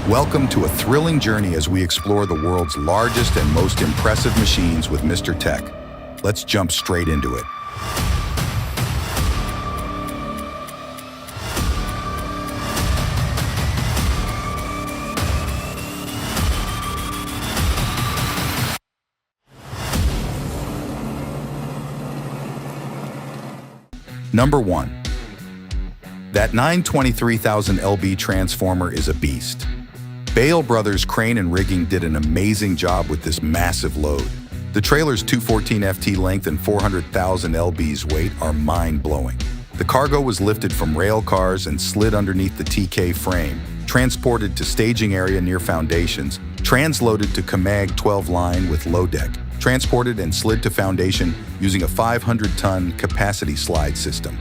Welcome to a thrilling journey as we explore the world's largest and most impressive machines with Mr. Tech. Let's jump straight into it. Number 1. That 923,000 lb transformer is a beast. Bale Brothers Crane and Rigging did an amazing job with this massive load. The trailer's 214 ft length and 400,000 lbs weight are mind-blowing. The cargo was lifted from rail cars and slid underneath the TK frame, transported to staging area near foundations, transloaded to Camag 12 line with low deck, transported and slid to foundation using a 500-ton capacity slide system.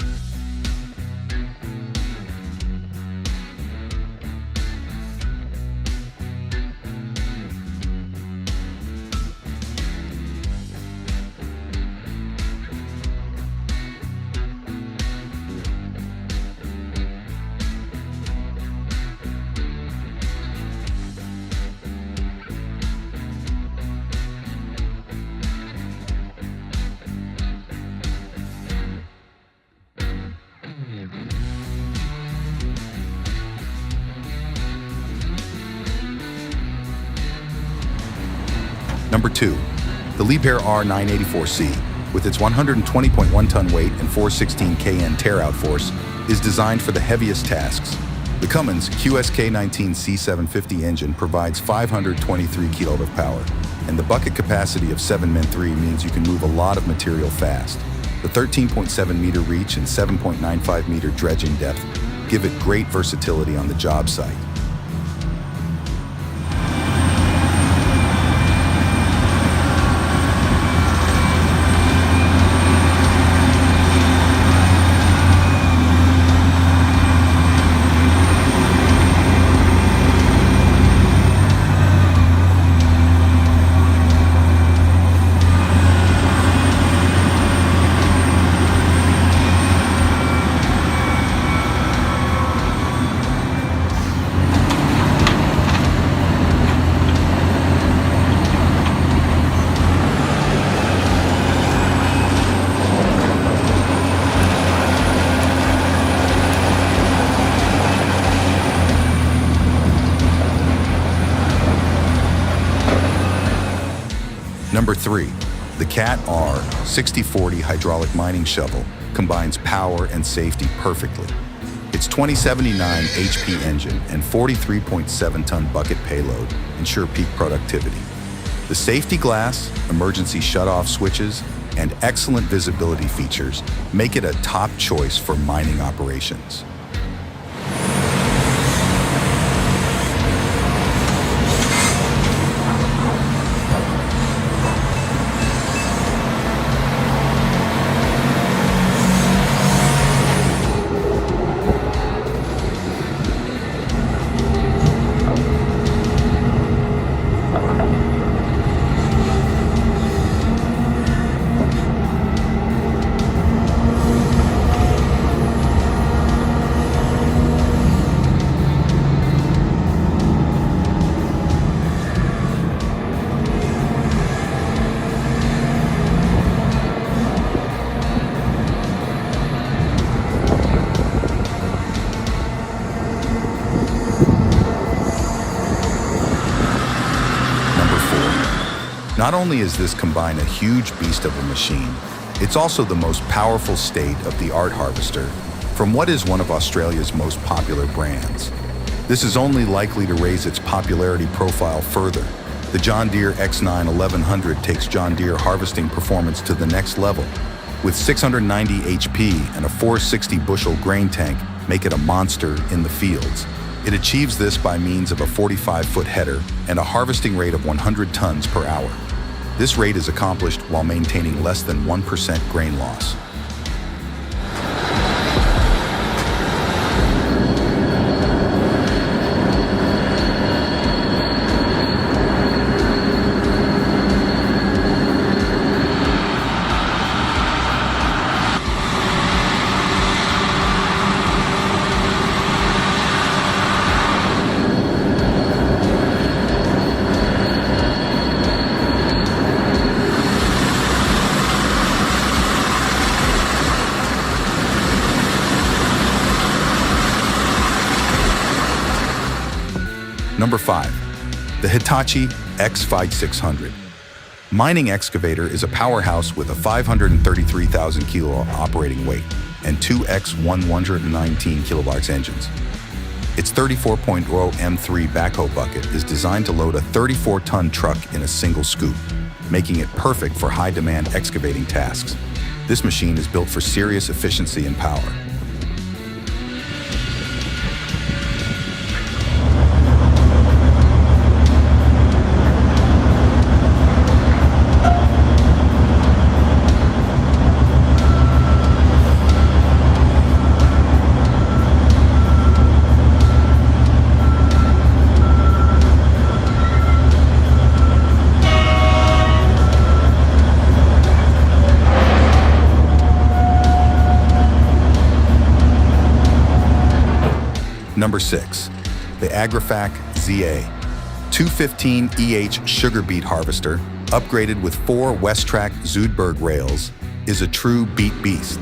Number 2. The Liebherr R984C, with its 120.1-ton weight and 416 kN tear-out force, is designed for the heaviest tasks. The Cummins QSK19 C750 engine provides 523 kW of power, and the bucket capacity of 7 Min 3 means you can move a lot of material fast. The 13.7 meter reach and 7.95 meter dredging depth give it great versatility on the job site. Number 3. The Cat R 6040 hydraulic mining shovel combines power and safety perfectly. Its 2079 HP engine and 43.7-ton bucket payload ensure peak productivity. The safety glass, emergency shutoff switches, and excellent visibility features make it a top choice for mining operations. Not only is this combine a huge beast of a machine, it's also the most powerful state-of-the-art harvester from what is one of Australia's most popular brands. This is only likely to raise its popularity profile further. The John Deere X9 1100 takes John Deere harvesting performance to the next level. With 690 HP and a 460 bushel grain tank, make it a monster in the fields. It achieves this by means of a 45-foot header and a harvesting rate of 100 tons per hour. This rate is accomplished while maintaining less than 1% grain loss. Number 5. The Hitachi X5600. Mining excavator is a powerhouse with a 533,000 kilo operating weight and two X119 kilowatt engines. Its 34.0 M3 backhoe bucket is designed to load a 34-ton truck in a single scoop, making it perfect for high-demand excavating tasks. This machine is built for serious efficiency and power. Number 6. The Agrifac ZA 215 EH sugar beet harvester, upgraded with 4 Westrac Zoidberg rails, is a true beet beast.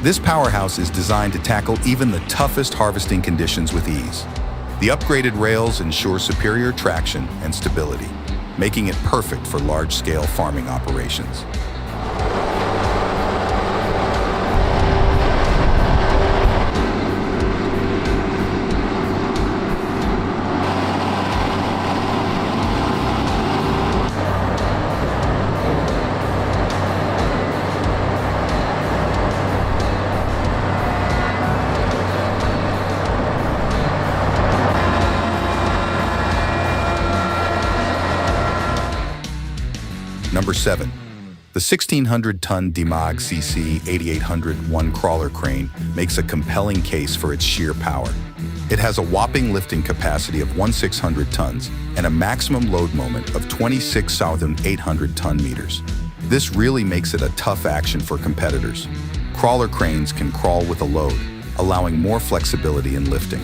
This powerhouse is designed to tackle even the toughest harvesting conditions with ease. The upgraded rails ensure superior traction and stability, making it perfect for large-scale farming operations. Number 7. The 1,600-ton Demag CC 8800 crawler crane makes a compelling case for its sheer power. It has a whopping lifting capacity of 1,600 tons and a maximum load moment of 26,800 ton-meters. This really makes it a tough action for competitors. Crawler cranes can crawl with a load, allowing more flexibility in lifting.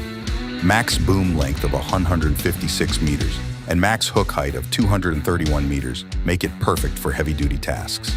Max boom length of 156 meters and max hook height of 231 meters make it perfect for heavy-duty tasks.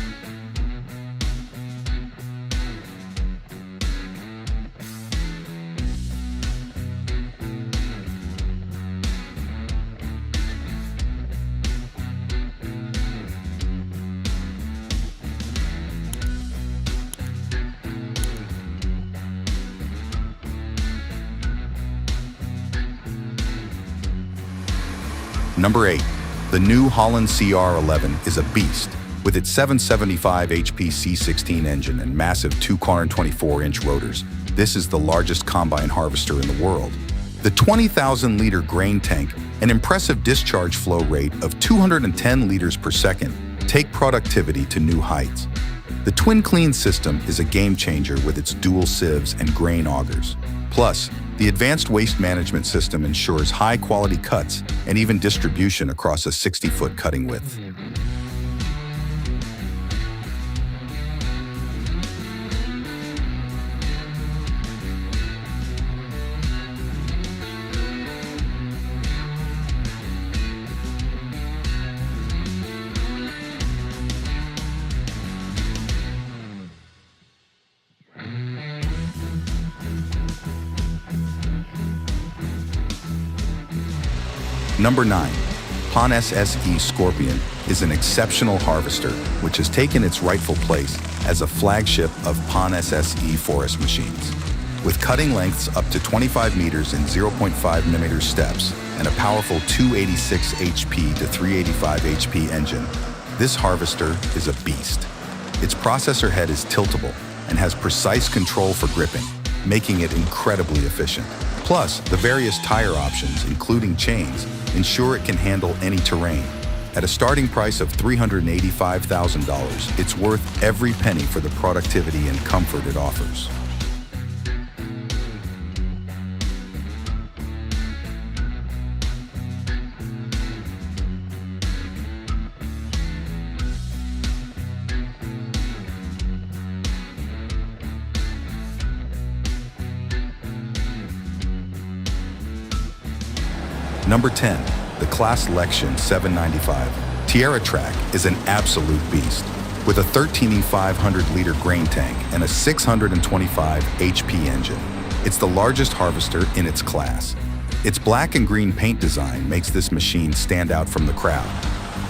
Number 8. The New Holland CR11 is a beast. With its 775 HP C16 engine and massive 224-inch rotors, this is the largest combine harvester in the world. The 20,000-liter grain tank, an impressive discharge flow rate of 210 liters per second, take productivity to new heights. The Twin Clean system is a game-changer with its dual sieves and grain augers. Plus, the advanced waste management system ensures high-quality cuts and even distribution across a 60-foot cutting width. Number 9. Pon SSE Scorpion is an exceptional harvester which has taken its rightful place as a flagship of Pon SSE forest machines. With cutting lengths up to 25 meters in 0.5 millimeter steps and a powerful 286 HP to 385 HP engine, this harvester is a beast. Its processor head is tiltable and has precise control for gripping, making it incredibly efficient. Plus, the various tire options, including chains, ensure it can handle any terrain. At a starting price of $385,000, it's worth every penny for the productivity and comfort it offers. Number 10. The Class Lexion 795 TerraTrack is an absolute beast. With a 13,500-liter grain tank and a 625 HP engine, it's the largest harvester in its class. Its black and green paint design makes this machine stand out from the crowd.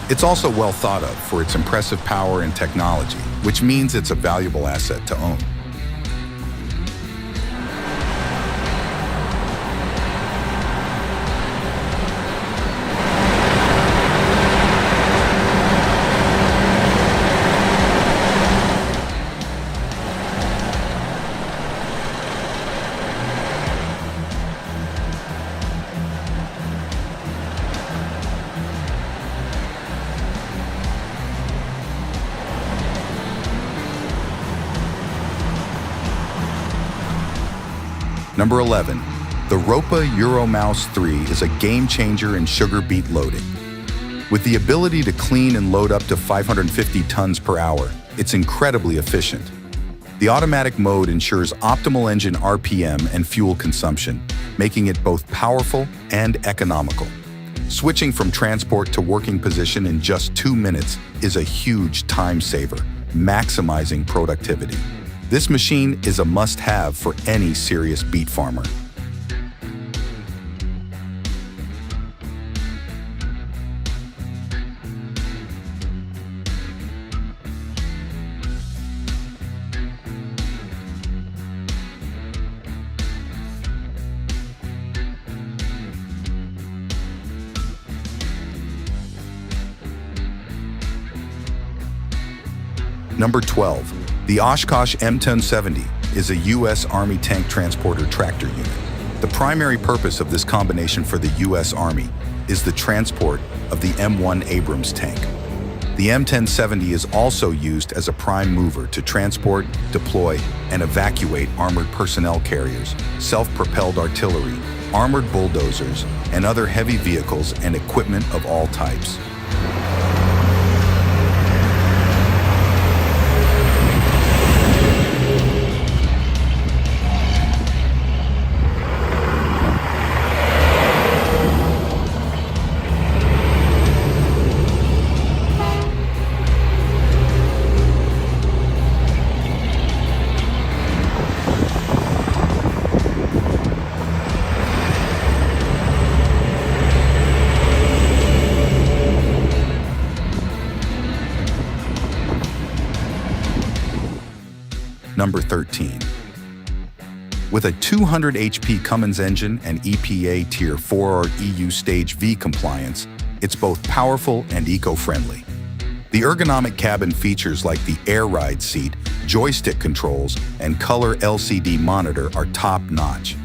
It's also well thought of for its impressive power and technology, which means it's a valuable asset to own. Number 11. The Ropa Euromouse 3 is a game-changer in sugar beet loading. With the ability to clean and load up to 550 tons per hour, it's incredibly efficient. The automatic mode ensures optimal engine RPM and fuel consumption, making it both powerful and economical. Switching from transport to working position in just 2 minutes is a huge time saver, maximizing productivity. This machine is a must-have for any serious beet farmer. Number 12. The Oshkosh M1070 is a U.S. Army tank transporter tractor unit. The primary purpose of this combination for the U.S. Army is the transport of the M1 Abrams tank. The M1070 is also used as a prime mover to transport, deploy, and evacuate armored personnel carriers, self-propelled artillery, armored bulldozers, and other heavy vehicles and equipment of all types. Number 13. With a 200 HP Cummins engine and EPA Tier 4 or EU Stage V compliance, it's both powerful and eco-friendly. The ergonomic cabin features like the Air Ride seat, joystick controls, and color LCD monitor are top-notch.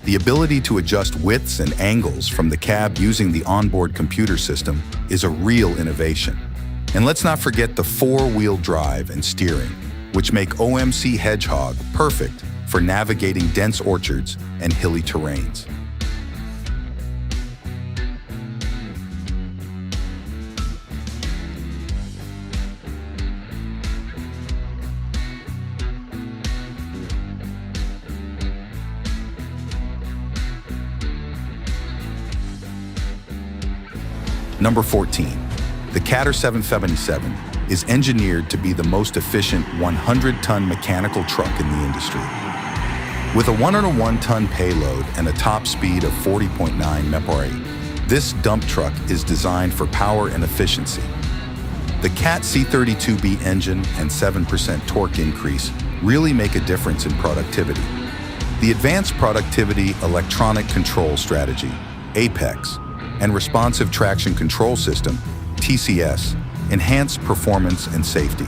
The ability to adjust widths and angles from the cab using the onboard computer system is a real innovation. And let's not forget the 4-wheel drive and steering, which make OMC Hedgehog perfect for navigating dense orchards and hilly terrains. Number 14. The Catter 777 is engineered to be the most efficient 100-ton mechanical truck in the industry. With a 101-ton payload and a top speed of 40.9 mph, this dump truck is designed for power and efficiency. The CAT C32B engine and 7% torque increase really make a difference in productivity. The Advanced Productivity Electronic Control Strategy, APEX, and Responsive Traction Control System, TCS, enhance performance and safety.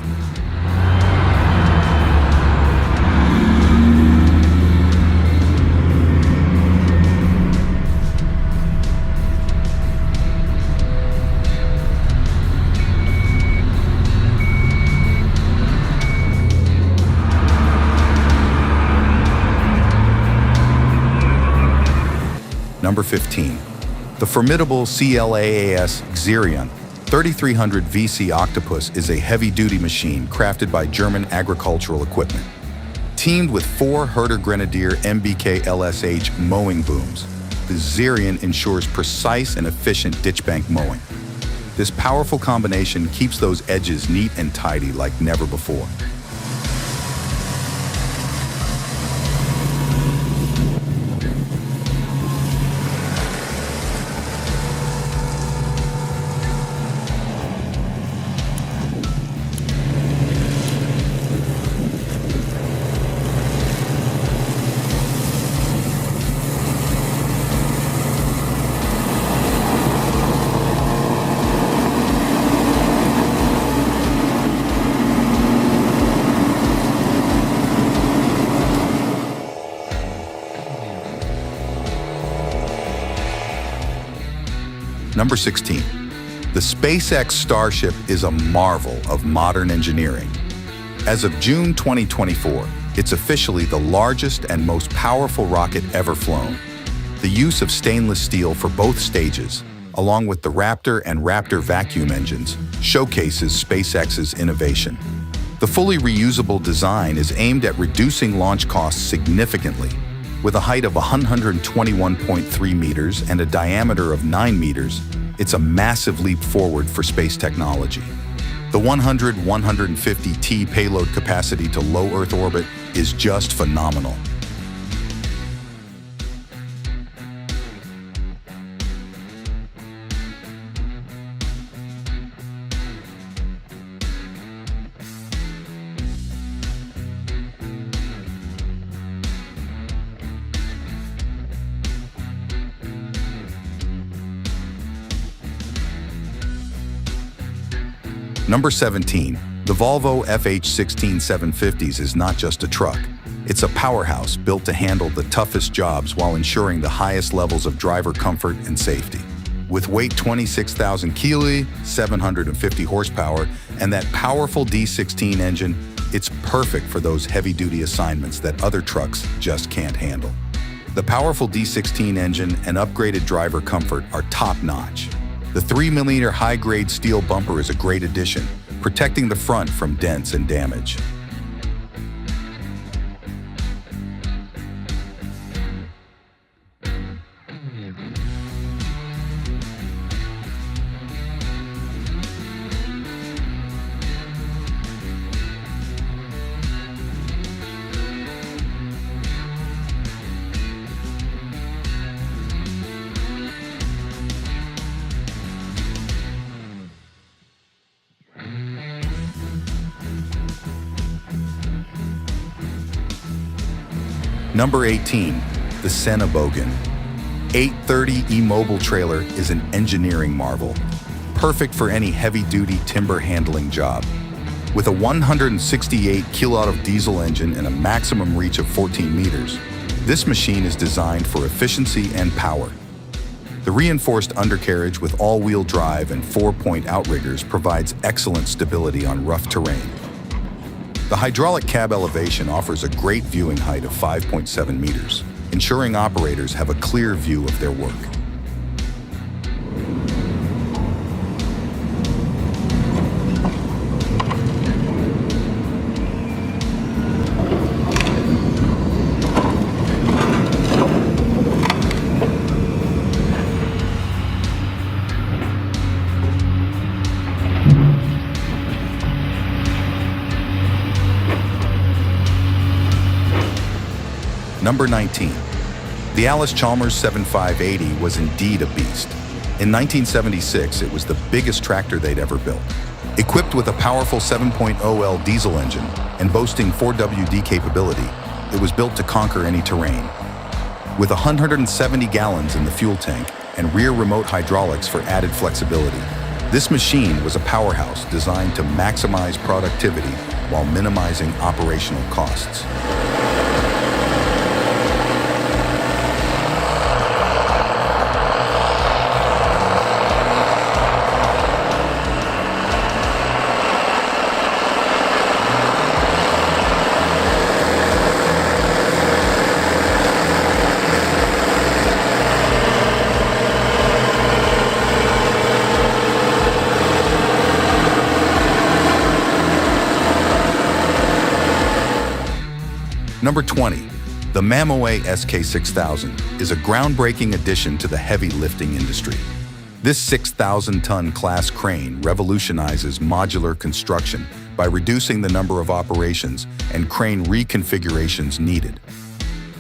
Number 15. The formidable CLAAS Xerion 3300 VC Octopus is a heavy-duty machine crafted by German agricultural equipment. Teamed with 4 Herder Grenadier MBK LSH mowing booms, the Xerion ensures precise and efficient ditchbank mowing. This powerful combination keeps those edges neat and tidy like never before. Number 16. The SpaceX Starship is a marvel of modern engineering. As of June 2024, it's officially the largest and most powerful rocket ever flown. The use of stainless steel for both stages, along with the Raptor and Raptor vacuum engines, showcases SpaceX's innovation. The fully reusable design is aimed at reducing launch costs significantly. With a height of 121.3 meters and a diameter of 9 meters, it's a massive leap forward for space technology. The 150T payload capacity to low Earth orbit is just phenomenal. Number 17. The Volvo FH16 750s is not just a truck. It's a powerhouse built to handle the toughest jobs while ensuring the highest levels of driver comfort and safety. With weight 26,000 kg, 750 horsepower, and that powerful D16 engine, it's perfect for those heavy-duty assignments that other trucks just can't handle. The powerful D16 engine and upgraded driver comfort are top-notch. The 3mm high-grade steel bumper is a great addition, protecting the front from dents and damage. Number 18. The Cenobogan 830 E-Mobile trailer is an engineering marvel, perfect for any heavy-duty timber handling job. With a 168 kW diesel engine and a maximum reach of 14 meters, this machine is designed for efficiency and power. The reinforced undercarriage with all-wheel drive and 4-point outriggers provides excellent stability on rough terrain. The hydraulic cab elevation offers a great viewing height of 5.7 meters, ensuring operators have a clear view of their work. Number 19. The Allis-Chalmers 7580 was indeed a beast. In 1976, it was the biggest tractor they'd ever built. Equipped with a powerful 7.0L diesel engine and boasting 4WD capability, it was built to conquer any terrain. With 170 gallons in the fuel tank and rear remote hydraulics for added flexibility, this machine was a powerhouse designed to maximize productivity while minimizing operational costs. Number 20. The Mamaway SK6000 is a groundbreaking addition to the heavy lifting industry. This 6,000-ton class crane revolutionizes modular construction by reducing the number of operations and crane reconfigurations needed.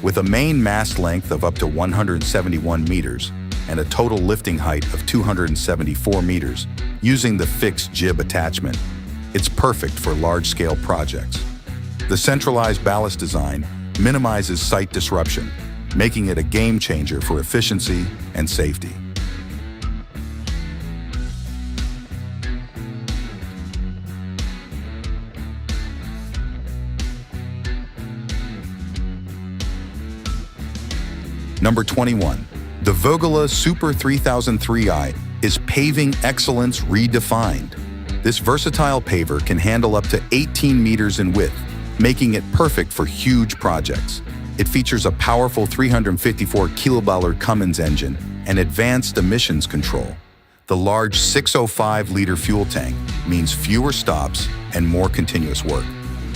With a main mast length of up to 171 meters and a total lifting height of 274 meters, using the fixed jib attachment, it's perfect for large-scale projects. The centralized ballast design minimizes site disruption, making it a game changer for efficiency and safety. Number 21. The Vogela Super 3003i is paving excellence redefined. This versatile paver can handle up to 18 meters in width, making it perfect for huge projects. It features a powerful 354 kiloballard Cummins engine and advanced emissions control. The large 605-liter fuel tank means fewer stops and more continuous work.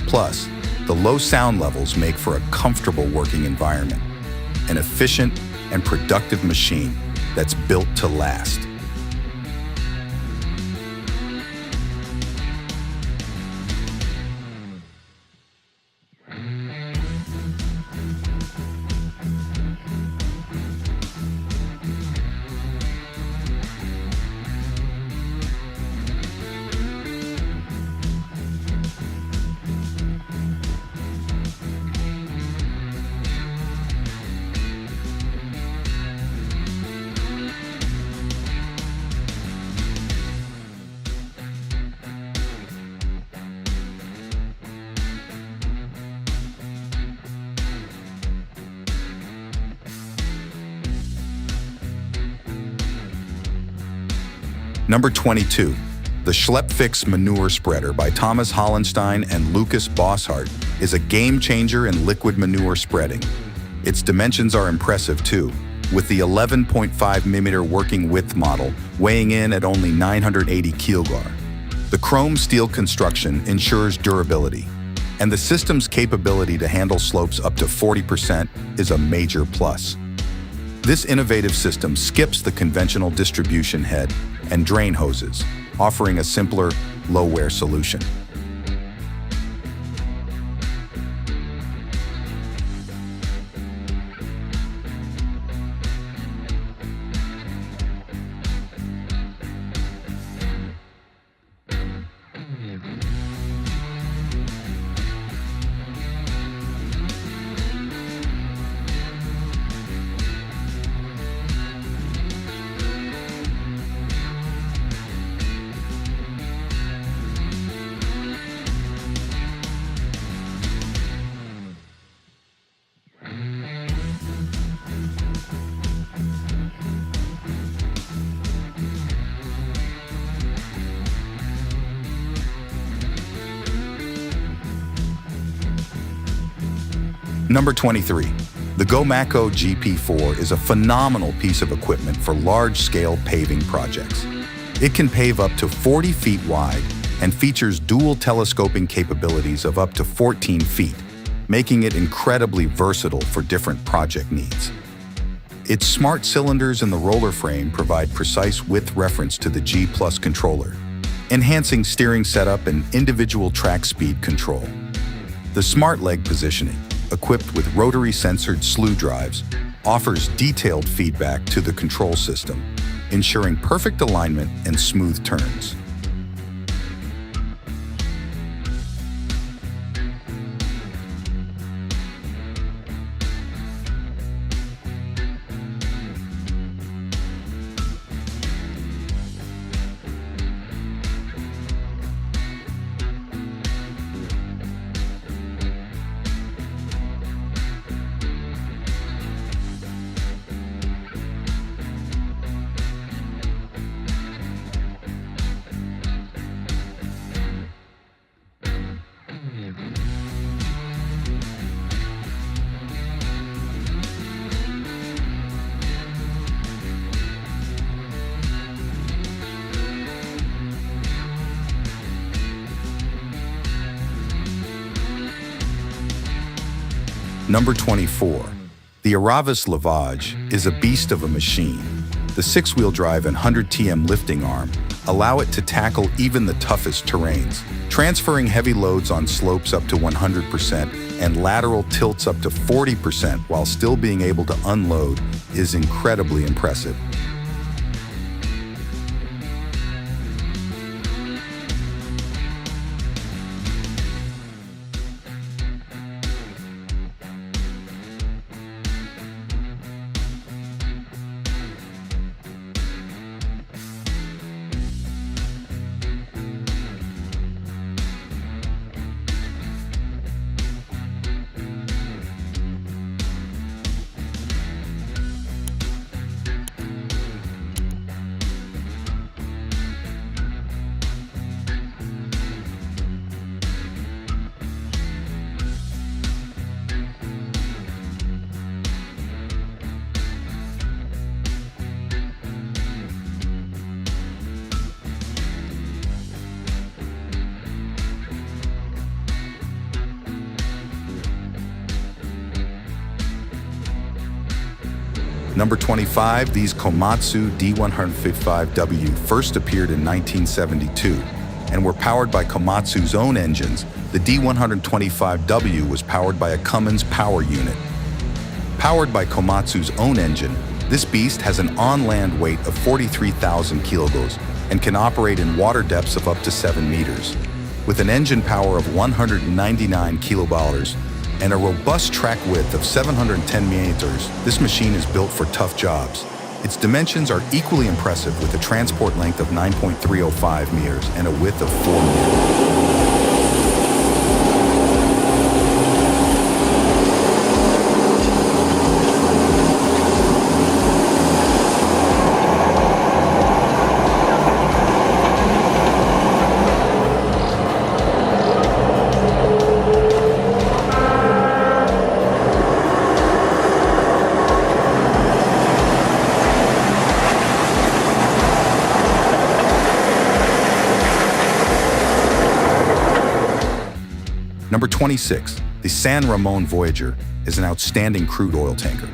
Plus, the low sound levels make for a comfortable working environment. An efficient and productive machine that's built to last. Number 22, the Schleppfix Manure Spreader by Thomas Hollenstein and Lucas Bosshart is a game changer in liquid manure spreading. Its dimensions are impressive too, with the 11.5 mm working width model weighing in at only 980 kilgar. The chrome steel construction ensures durability, and the system's capability to handle slopes up to 40% is a major plus. This innovative system skips the conventional distribution head and drain hoses, offering a simpler, low-wear solution. Number 23. The Gomaco GP4 is a phenomenal piece of equipment for large-scale paving projects. It can pave up to 40 feet wide and features dual telescoping capabilities of up to 14 feet, making it incredibly versatile for different project needs. Its smart cylinders in the roller frame provide precise width reference to the G+ controller, enhancing steering setup and individual track speed control. The smart leg positioning, equipped with rotary sensored slew drives, offers detailed feedback to the control system, ensuring perfect alignment and smooth turns. Number 24. The Aravis Lavage is a beast of a machine. The 6-wheel drive and 100 TM lifting arm allow it to tackle even the toughest terrains, transferring heavy loads on slopes up to 100% and lateral tilts up to 40% while still being able to unload is incredibly impressive. Number 25, these Komatsu D155W first appeared in 1972 and were powered by Komatsu's own engines. The D125W was powered by a Cummins power unit. Powered by Komatsu's own engine, this beast has an on-land weight of 43,000 kilograms and can operate in water depths of up to 7 meters. With an engine power of 199 kilovolts and a robust track width of 710 meters, this machine is built for tough jobs. Its dimensions are equally impressive, with a transport length of 9.305 meters and a width of 4 meters. Number 26, the San Ramon Voyager is an outstanding crude oil tanker.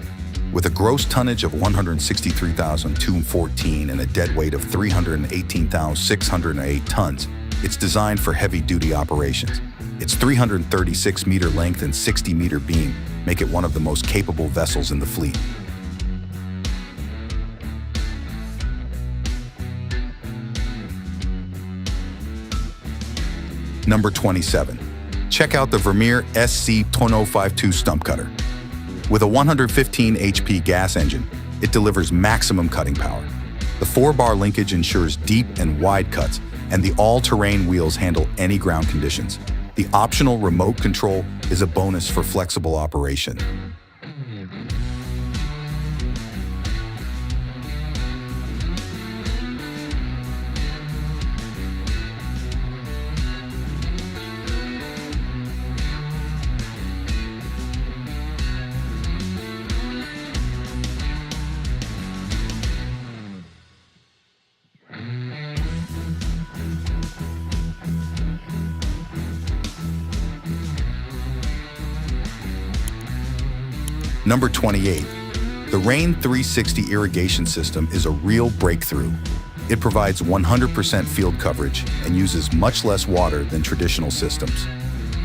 With a gross tonnage of 163,214 and a dead weight of 318,608 tons, it's designed for heavy-duty operations. Its 336-meter length and 60-meter beam make it one of the most capable vessels in the fleet. Number 27. Check out the Vermeer SC1052 stump cutter. With a 115 HP gas engine, it delivers maximum cutting power. The 4-bar linkage ensures deep and wide cuts, and the all-terrain wheels handle any ground conditions. The optional remote control is a bonus for flexible operation. Number 28. The Rain 360 irrigation system is a real breakthrough. It provides 100% field coverage and uses much less water than traditional systems.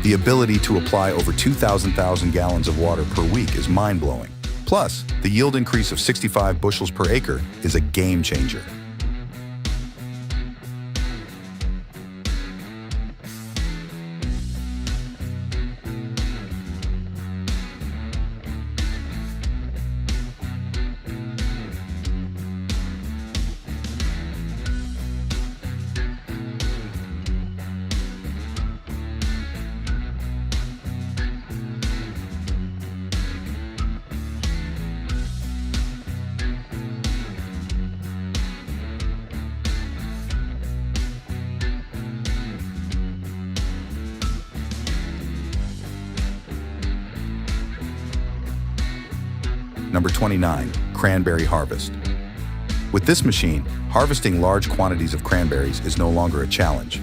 The ability to apply over 2,000 gallons of water per week is mind-blowing. Plus, the yield increase of 65 bushels per acre is a game changer. Number 29, cranberry harvest. With this machine, harvesting large quantities of cranberries is no longer a challenge.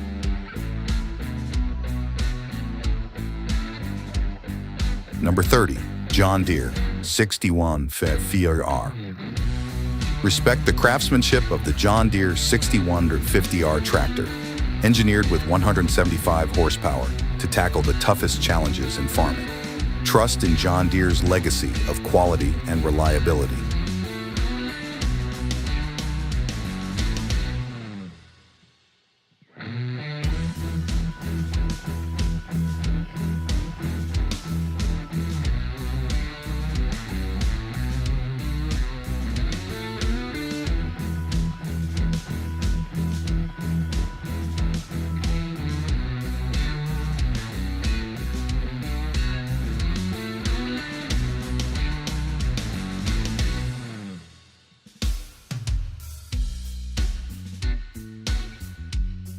Number 30, John Deere 6150R. Respect the craftsmanship of the John Deere 6150R tractor, engineered with 175 horsepower to tackle the toughest challenges in farming. Trust in John Deere's legacy of quality and reliability.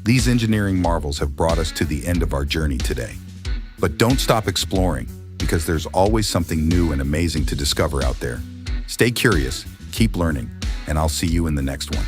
These engineering marvels have brought us to the end of our journey today. But don't stop exploring, because there's always something new and amazing to discover out there. Stay curious, keep learning, and I'll see you in the next one.